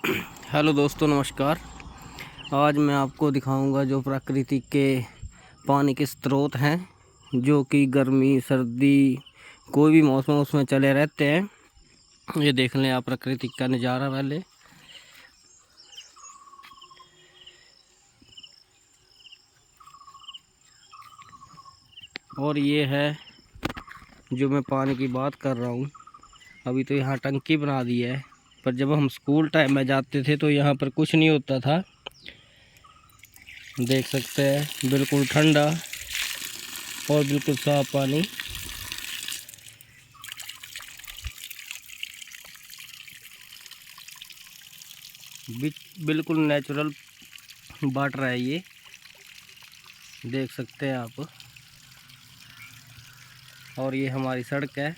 Hello दोस्तों, नमस्कार। आज मैं आपको दिखाऊंगा जो प्रकृति के पानी के स्रोत हैं, जो कि गर्मी सर्दी कोई भी मौसम उसमें चले रहते हैं। ये देख लें आप प्रकृति का नज़ारा पहले। और ये है जो मैं पानी की बात कर रहा हूँ। अभी तो यहाँ टंकी बना दी है, पर जब हम स्कूल टाइम में जाते थे तो यहाँ पर कुछ नहीं होता था। देख सकते हैं बिल्कुल ठंडा और बिल्कुल साफ पानी। बिल्कुल नेचुरल वाटर है ये, देख सकते हैं आप। और ये हमारी सड़क है।